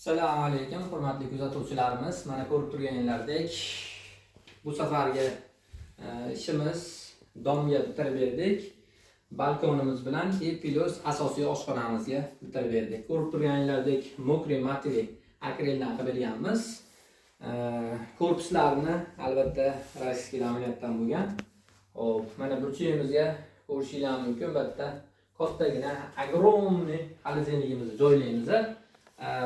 Assalomu alaykum, hurmatli kuzatuvchilarimiz. Mana ko'rib turganingizdek, bu safargi ishimiz domga bitirib berdik. Balkonimiz bilan plus asosiy oshxonamizga bitirib berdik. Ko'rib turganingizdek, mokriy materi akreldan qilganmiz. Korpuslarini albatta rossiyskiy laminatdan bo'lgan. Hop, mana burchagimizga ko'rishingiz mumkin. Bitta kattagina agromniy xolodilnigimizni joylaymiz.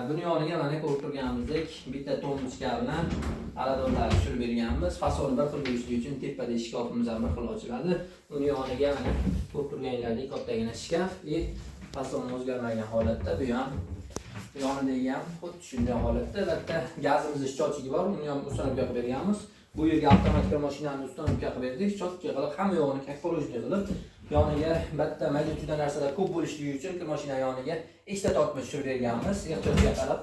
Buni yoniga mana ko'rib turganimizdek bitta tomchka bilan aladorlar tushirib berganmiz. Fasoni bir xil bo'lishligi uchun tepada shkafimiz ham bir xil ochiladi. Uni yoniga mana ko'rib turganingizdek kattagina shkaf va fasoni o'zgarmagan holatda bu ham yonidagi ham xuddi shunday holatda. Bitta gazimiz chochigi bor, uni ham ustanobga qilib berganmiz. Bu yerga avtomatik mashinani ustanobga qilib berdik. Chochga qilib hamma yo'g'ini kakporojniy qilib yoniga bitta majjuda narsalar ko'p bo'lishligi uchun mashina yoniga ikkita tortma tushirib berganmiz. Ehtiyotga qarab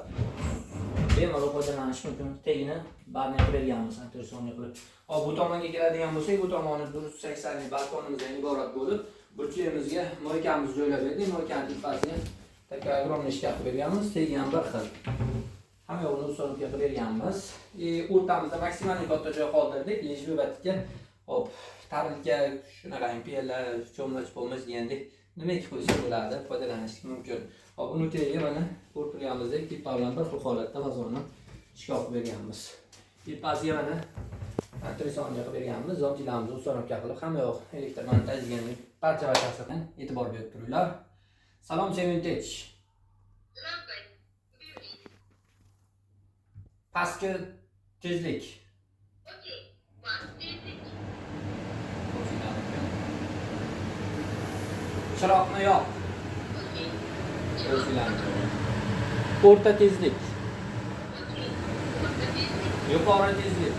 bemalol foydalanish mumkin. Tagini barni qilib berganmiz, antirsonni qilib. Hop, bu tomonga keladigan bo'lsak, bu tomoni 180 lik balkonimizdan iborat bo'lib, burchagimizga moykamizni joylab berdik. Moykani tepasiga taka огромный shkaf qilib berganmiz. Tagi ham bir xil. Hamma yo'lni ustanobga qilib berganmiz. O'rtamizda maksimal katta joy qoldirdik. Lejbibatga hop, tarilka shunaqa impiyallar, cho'mlach bo'lmas degandek nimaga qo'ysa bo'ladi, foydalanish mumkin. Hop, uni tagiga mana ko'rib turganimizdek tepa bilan bir xil holatda vazonni shkaf qilib berganmiz. Tepasiga mana antresonni qilib berganmiz. Zomchilarimizni ustanobga qilib hamma yoq elektr montaj deganlik barcha bilan e'tibor berib turinglar. Salom Sevintage. Pastki tezlik. Chiroqni yoq. O'rta tezlik. Yuqori tezlik.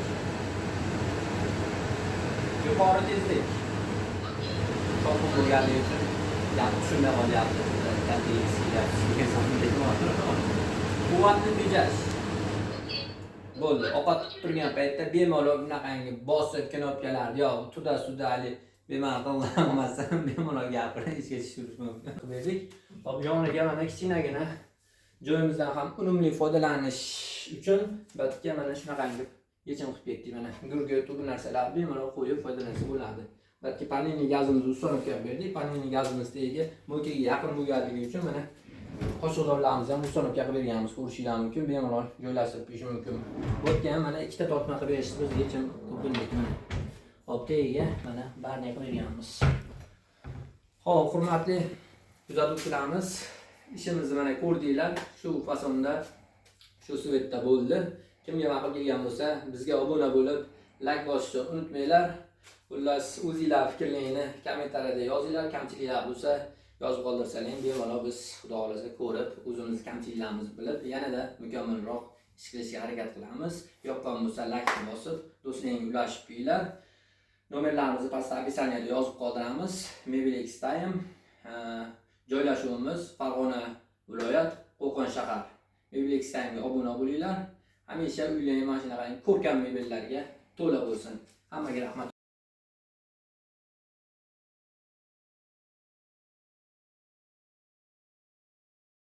Yuqori tezlik. Çok bo'lganligi uchun gap tushunmay qolyapti. Quvvatni tejash. Bo'ldi. Ovqat turgan paytda bemalol bunaqangi bosib knopkalarni yo'q, tuda-sudali bemalol qilmasam bemalol gapirib ishga tushirish mumkin. Qildik. Hop, yoniga mana kichkinagina joyimizdan ham unumli foydalanish uchun batga mana shunaqangi yechim qilib ketdik. Mana gurgut bu narsalarni bemalol qo'yib foydalansa bo'ladi. Balki panelni gazimizni ustanobga berdik. Panelni gazimiz tagiga mo'kaga yaqin bo'lganligi uchun mana qo'shig'dorlarimizni ham ustanobga qilib berganmiz. Ko'rishingiz mumkin, bemalol joylashtirib qo'yish mumkin. Bo'tga mana ikkita tortma qilib berishimiz yechim qildik mana. Hop, tagiga mana barni qilib berganmiz. Hop, hurmatli kuzatuvchilarimiz, ishimizni mana ko'rdinglar. Shu fasonda, shu svetda bo'ldi. Kimga ma'qul kelgan bo'lsa, bizga obuna bo'lib, like bosishni unutmanglar. Xullas, o'zingizlar fikrlaringizni kommentariyada yozinglar. Kamchiliklar bo'lsa, yozib qoldirsangiz, bemalol biz xudo xolasa ko'rib, o'zimiz kamchiliklarimizni bilib, yanada mukammalroq ish qilishga harakat qilamiz. Yoqqan bo'lsa, like bosib, do'stlaringizga ulashib qo'yinglar. Nomerlarimizni pastda описаниеda yozib qoldiramiz. Mebelex Time. Joylashuvimiz Farg'ona viloyat, Qo'qon shahar. Mebelex Time'ga obuna bo'linglar. Hamisha uylarning mashinalaring ko'rkam mebellarga to'la bo'lsin. Hammaga rahmat.